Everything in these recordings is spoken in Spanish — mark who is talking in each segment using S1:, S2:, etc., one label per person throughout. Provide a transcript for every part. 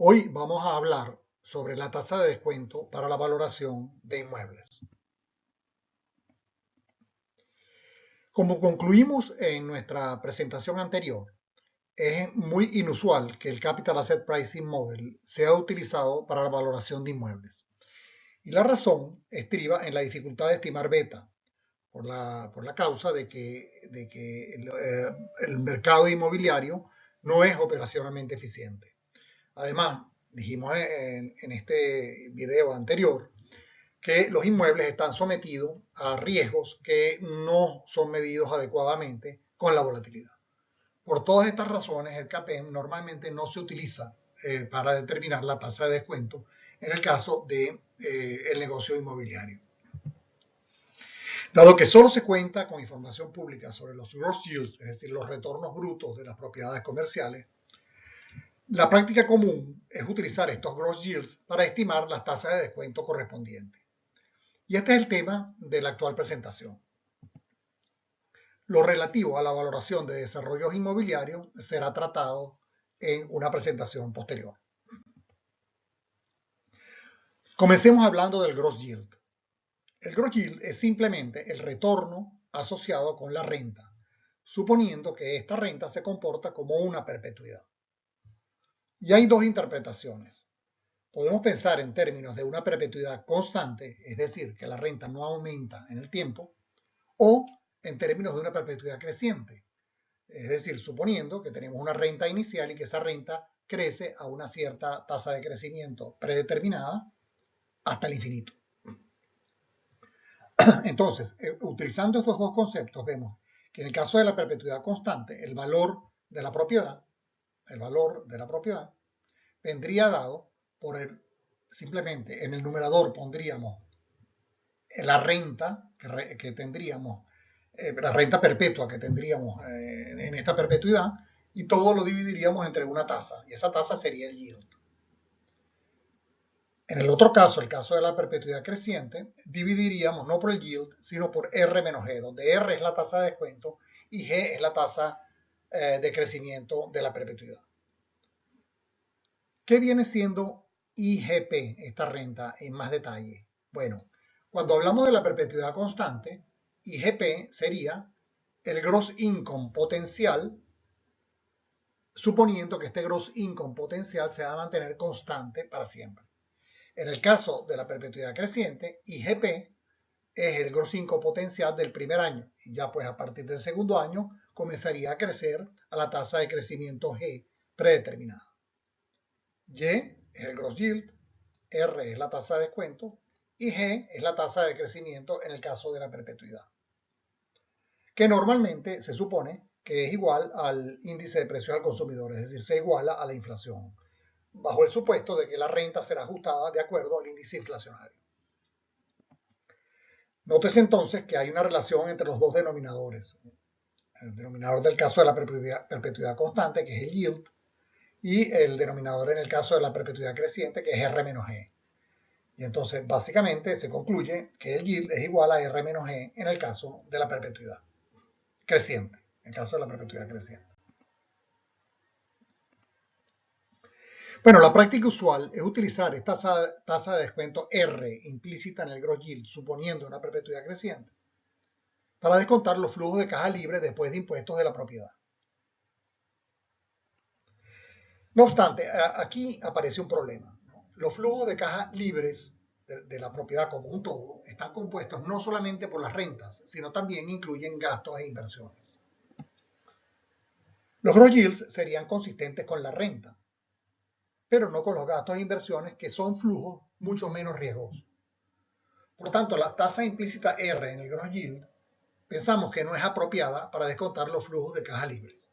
S1: Hoy vamos a hablar sobre la tasa de descuento para la valoración de inmuebles. Como concluimos en nuestra presentación anterior, es muy inusual que el Capital Asset Pricing Model sea utilizado para la valoración de inmuebles. Y la razón estriba en la dificultad de estimar beta, por la causa de que el mercado inmobiliario no es operacionalmente eficiente. Además, dijimos en este video anterior que los inmuebles están sometidos a riesgos que no son medidos adecuadamente con la volatilidad. Por todas estas razones, el CAPM normalmente no se utiliza para determinar la tasa de descuento en el caso del negocio inmobiliario. Dado que solo se cuenta con información pública sobre los gross yields, es decir, los retornos brutos de las propiedades comerciales, la práctica común es utilizar estos gross yields para estimar las tasas de descuento correspondientes. Y este es el tema de la actual presentación. Lo relativo a la valoración de desarrollos inmobiliarios será tratado en una presentación posterior. Comencemos hablando del gross yield. El gross yield es simplemente el retorno asociado con la renta, suponiendo que esta renta se comporta como una perpetuidad. Y hay dos interpretaciones. Podemos pensar en términos de una perpetuidad constante, es decir, que la renta no aumenta en el tiempo, o en términos de una perpetuidad creciente, es decir, suponiendo que tenemos una renta inicial y que esa renta crece a una cierta tasa de crecimiento predeterminada hasta el infinito. Entonces, utilizando estos dos conceptos, vemos que en el caso de la perpetuidad constante, el valor de la propiedad vendría dado por simplemente en el numerador pondríamos la renta que tendríamos, la renta perpetua que tendríamos en esta perpetuidad, y todo lo dividiríamos entre una tasa, y esa tasa sería el yield. En el otro caso, el caso de la perpetuidad creciente, dividiríamos no por el yield, sino por R menos G, donde R es la tasa de descuento y G es la tasa de crecimiento de la perpetuidad. ¿Qué viene siendo IGP, esta renta, en más detalle? Bueno, cuando hablamos de la perpetuidad constante, IGP sería el gross income potencial, suponiendo que este gross income potencial se va a mantener constante para siempre. En el caso de la perpetuidad creciente, IGP es el gross income potencial del primer año, y ya pues a partir del segundo año comenzaría a crecer a la tasa de crecimiento G predeterminada. Y es el gross yield, R es la tasa de descuento y G es la tasa de crecimiento en el caso de la perpetuidad, que normalmente se supone que es igual al índice de precios al consumidor, es decir, se iguala a la inflación, bajo el supuesto de que la renta será ajustada de acuerdo al índice inflacionario. Nótese entonces que hay una relación entre los dos denominadores. El denominador del caso de la perpetuidad constante, que es el yield, y el denominador en el caso de la perpetuidad creciente, que es R menos G. Y entonces, básicamente, se concluye que el yield es igual a R menos G en el caso de la perpetuidad creciente, en el caso de la perpetuidad creciente. Bueno, la práctica usual es utilizar esta tasa de descuento R implícita en el gross yield, suponiendo una perpetuidad creciente, para descontar los flujos de caja libre después de impuestos de la propiedad. No obstante, aquí aparece un problema. Los flujos de caja libres de la propiedad como un todo están compuestos no solamente por las rentas, sino también incluyen gastos e inversiones. Los gross yields serían consistentes con la renta, pero no con los gastos e inversiones, que son flujos mucho menos riesgosos. Por tanto, la tasa implícita R en el gross yield pensamos que no es apropiada para descontar los flujos de caja libres.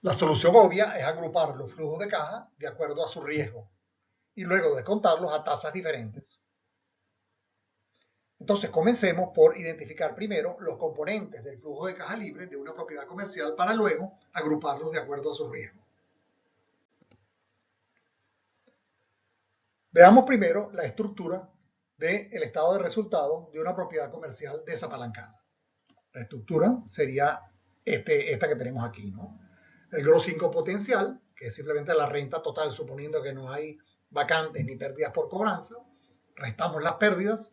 S1: La solución obvia es agrupar los flujos de caja de acuerdo a su riesgo y luego descontarlos a tasas diferentes. Entonces, comencemos por identificar primero los componentes del flujo de caja libre de una propiedad comercial para luego agruparlos de acuerdo a su riesgo. Veamos primero la estructura del estado de resultados de una propiedad comercial desapalancada. La estructura sería esta que tenemos aquí, ¿no? El gross income potencial que es simplemente la renta total, suponiendo que no hay vacantes ni pérdidas por cobranza. Restamos las pérdidas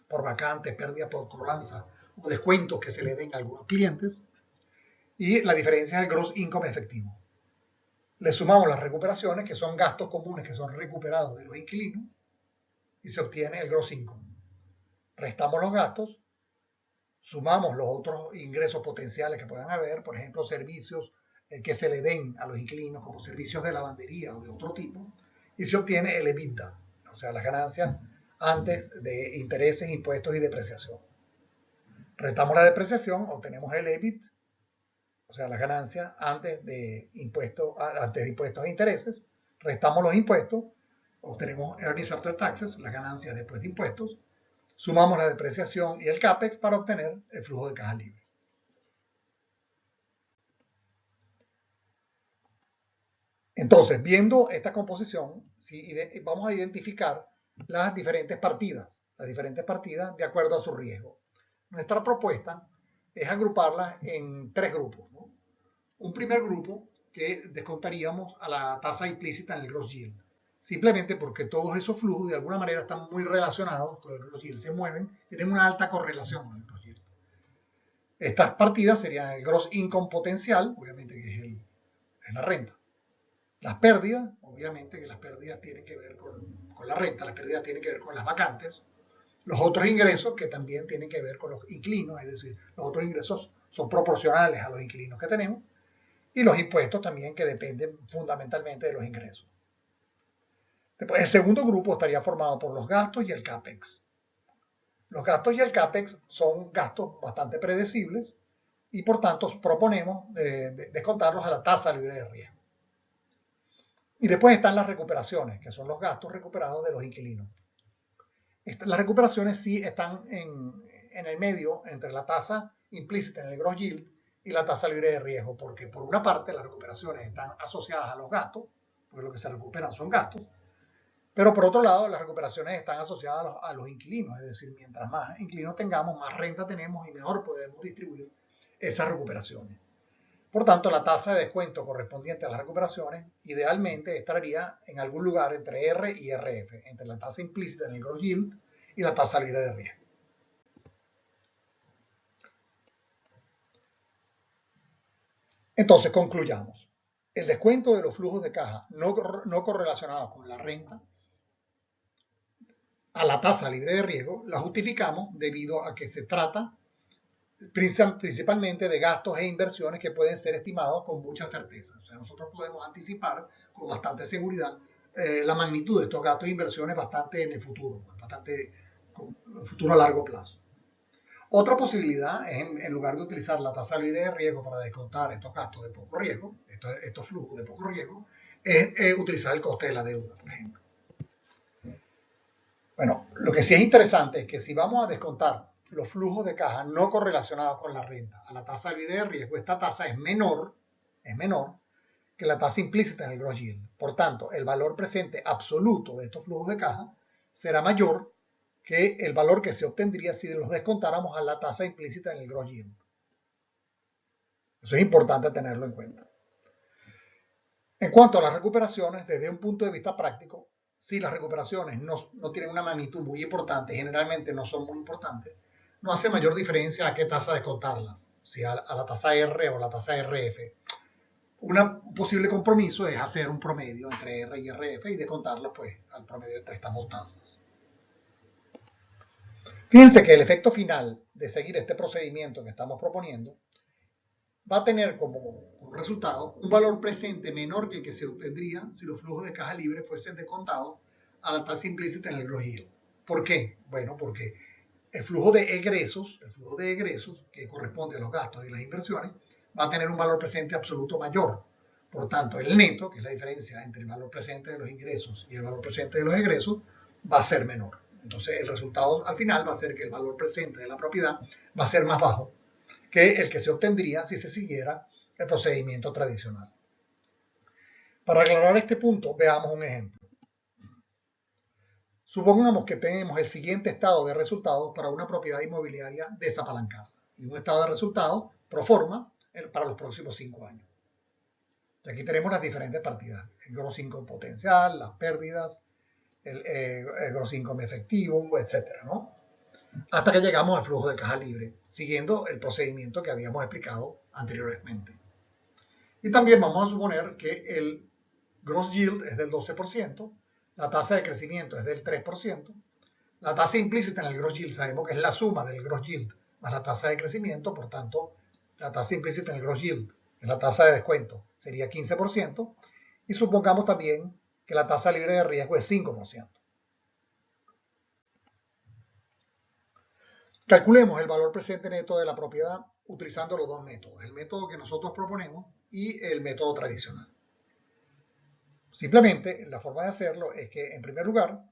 S1: por vacantes, pérdidas por cobranza o descuentos que se le den a algunos clientes. Y la diferencia es el gross income efectivo. Le sumamos las recuperaciones, que son gastos comunes que son recuperados de los inquilinos, y se obtiene el gross income. Restamos los gastos, sumamos los otros ingresos potenciales que puedan haber, por ejemplo, servicios que se le den a los inquilinos como servicios de lavandería o de otro tipo, y se obtiene el EBITDA, o sea, las ganancias antes de intereses, impuestos y depreciación. Restamos la depreciación, obtenemos el EBIT, o sea, las ganancias antes de impuestos e intereses. Restamos los impuestos, obtenemos earnings after taxes, las ganancias después de impuestos. Sumamos la depreciación y el CAPEX para obtener el flujo de caja libre. Entonces, viendo esta composición, vamos a identificar las diferentes partidas de acuerdo a su riesgo. Nuestra propuesta es agruparlas en tres grupos, ¿no? Un primer grupo que descontaríamos a la tasa implícita en el gross yield, simplemente porque todos esos flujos de alguna manera están muy relacionados con el gross yield, se mueven, tienen una alta correlación con el gross yield. Estas partidas serían el gross income potencial, obviamente que es la renta. Las pérdidas, obviamente que las pérdidas tienen que ver con la renta, las pérdidas tienen que ver con las vacantes. Los otros ingresos que también tienen que ver con los inquilinos, es decir, los otros ingresos son proporcionales a los inquilinos que tenemos. Y los impuestos también, que dependen fundamentalmente de los ingresos. Después, el segundo grupo estaría formado por los gastos y el CAPEX. Los gastos y el CAPEX son gastos bastante predecibles y por tanto proponemos descontarlos a la tasa libre de riesgo. Y después están las recuperaciones, que son los gastos recuperados de los inquilinos. Las recuperaciones sí están en el medio entre la tasa implícita en el gross yield y la tasa libre de riesgo, porque por una parte las recuperaciones están asociadas a los gastos, porque lo que se recuperan son gastos, pero por otro lado las recuperaciones están asociadas a los inquilinos, es decir, mientras más inquilinos tengamos, más renta tenemos y mejor podemos distribuir esas recuperaciones. Por tanto, la tasa de descuento correspondiente a las recuperaciones idealmente estaría en algún lugar entre R y RF, entre la tasa implícita en el gross yield y la tasa libre de riesgo. Entonces, concluyamos. El descuento de los flujos de caja no correlacionados con la renta a la tasa libre de riesgo la justificamos debido a que se trata principalmente de gastos e inversiones que pueden ser estimados con mucha certeza. O sea, nosotros podemos anticipar con bastante seguridad la magnitud de estos gastos e inversiones bastante en el futuro, con un futuro a largo plazo. Otra posibilidad es, en lugar de utilizar la tasa libre de riesgo para descontar estos gastos de poco riesgo, estos flujos de poco riesgo, es utilizar el coste de la deuda, por ejemplo. Bueno, lo que sí es interesante es que si vamos a descontar los flujos de caja no correlacionados con la renta a la tasa libre de riesgo, esta tasa es menor que la tasa implícita en el gross yield. Por tanto, el valor presente absoluto de estos flujos de caja será mayor que el valor que se obtendría si los descontáramos a la tasa implícita en el gross yield. Eso es importante tenerlo en cuenta. En cuanto a las recuperaciones, desde un punto de vista práctico, si las recuperaciones no tienen una magnitud muy importante, generalmente no son muy importantes, no hace mayor diferencia a qué tasa descontarlas, si a la tasa R o la tasa RF. Un posible compromiso es hacer un promedio entre R y RF y descontarlo pues al promedio entre estas dos tasas. Fíjense que el efecto final de seguir este procedimiento que estamos proponiendo va a tener como resultado un valor presente menor que el que se obtendría si los flujos de caja libre fuesen descontados a la tasa implícita en el gross yield. ¿Por qué? Bueno, porque el flujo de egresos que corresponde a los gastos y las inversiones va a tener un valor presente absoluto mayor. Por tanto, el neto, que es la diferencia entre el valor presente de los ingresos y el valor presente de los egresos, va a ser menor. Entonces, el resultado al final va a ser que el valor presente de la propiedad va a ser más bajo que el que se obtendría si se siguiera el procedimiento tradicional. Para aclarar este punto, veamos un ejemplo. Supongamos que tenemos el siguiente estado de resultados para una propiedad inmobiliaria desapalancada y un estado de resultados pro forma para los próximos 5 años. Y aquí tenemos las diferentes partidas, el gross income potencial, las pérdidas, el gross income efectivo, etcétera, ¿no? Hasta que llegamos al flujo de caja libre, siguiendo el procedimiento que habíamos explicado anteriormente. Y también vamos a suponer que el gross yield es del 12%, la tasa de crecimiento es del 3%, la tasa implícita en el gross yield sabemos que es la suma del gross yield más la tasa de crecimiento, por tanto, la tasa implícita en el gross yield, que es la tasa de descuento, sería 15%, y supongamos también que la tasa libre de riesgo es 5%. Calculemos el valor presente neto de la propiedad utilizando los dos métodos, el método que nosotros proponemos y el método tradicional. Simplemente, la forma de hacerlo es que, en primer lugar,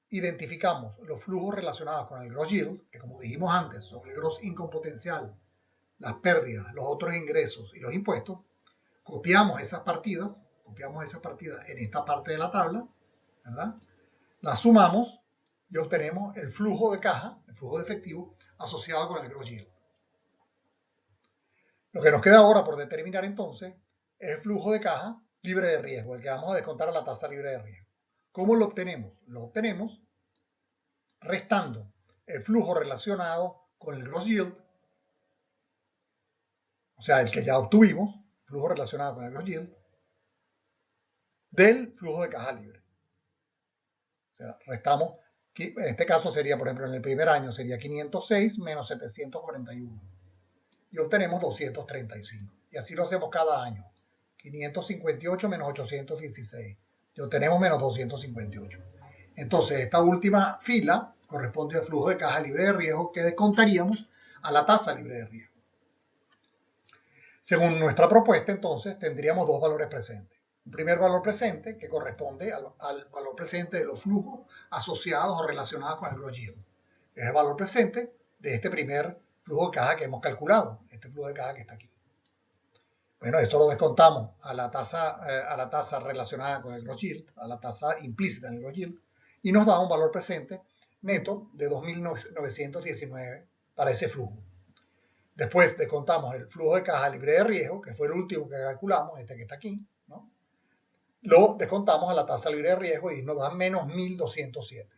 S1: identificamos los flujos relacionados con el gross yield, que como dijimos antes, son el gross income potencial, las pérdidas, los otros ingresos y los impuestos. Copiamos esas partidas en esta parte de la tabla, ¿verdad? Las sumamos y obtenemos el flujo de caja, el flujo de efectivo, asociado con el gross yield. Lo que nos queda ahora por determinar entonces es el flujo de caja libre de riesgo, el que vamos a descontar a la tasa libre de riesgo. ¿Cómo lo obtenemos? Lo obtenemos restando el flujo relacionado con el gross yield, o sea, el que ya obtuvimos, flujo relacionado con el gross yield, del flujo de caja libre. O sea, restamos, en este caso sería, por ejemplo, en el primer año sería 506 menos 741 y obtenemos 235. Y así lo hacemos cada año. 558 menos 816 y obtenemos menos 258. Entonces, esta última fila corresponde al flujo de caja libre de riesgo que descontaríamos a la tasa libre de riesgo. Según nuestra propuesta, entonces, tendríamos dos valores presentes. Un primer valor presente que corresponde al valor presente de los flujos asociados o relacionados con el gross yield. Es el valor presente de este primer flujo de caja que hemos calculado, este flujo de caja que está aquí. Bueno, esto lo descontamos a la tasa relacionada con el gross yield, a la tasa implícita en el gross yield, y nos da un valor presente neto de 2.919 para ese flujo. Después descontamos el flujo de caja libre de riesgo, que fue el último que calculamos, este que está aquí, ¿no? Lo descontamos a la tasa libre de riesgo y nos da menos 1.207.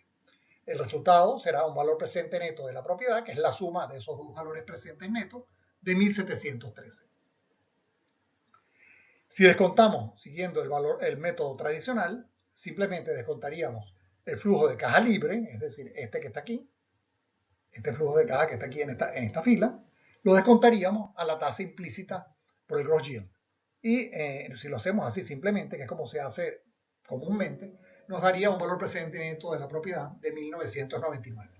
S1: El resultado será un valor presente neto de la propiedad, que es la suma de esos dos valores presentes netos, de 1.713. Si descontamos siguiendo el método tradicional, simplemente descontaríamos el flujo de caja libre, es decir, este que está aquí, este flujo de caja que está aquí en esta fila, lo descontaríamos a la tasa implícita por el gross yield. Y si lo hacemos así simplemente, que es como se hace comúnmente, nos daría un valor presente neto de la propiedad de 1.999.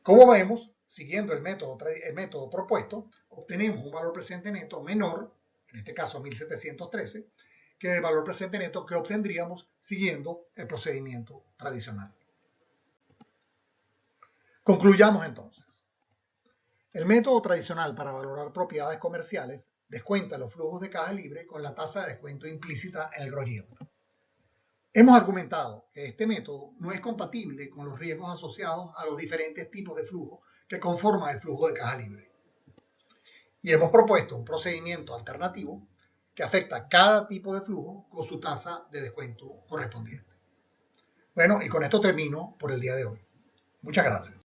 S1: Como vemos, siguiendo el método propuesto, obtenemos un valor presente neto menor, en este caso 1.713, que el valor presente neto que obtendríamos siguiendo el procedimiento tradicional. Concluyamos entonces. El método tradicional para valorar propiedades comerciales descuenta los flujos de caja libre con la tasa de descuento implícita en el gross yield. Hemos argumentado que este método no es compatible con los riesgos asociados a los diferentes tipos de flujo que conforman el flujo de caja libre. Y hemos propuesto un procedimiento alternativo que afecta cada tipo de flujo con su tasa de descuento correspondiente. Bueno, y con esto termino por el día de hoy. Muchas gracias.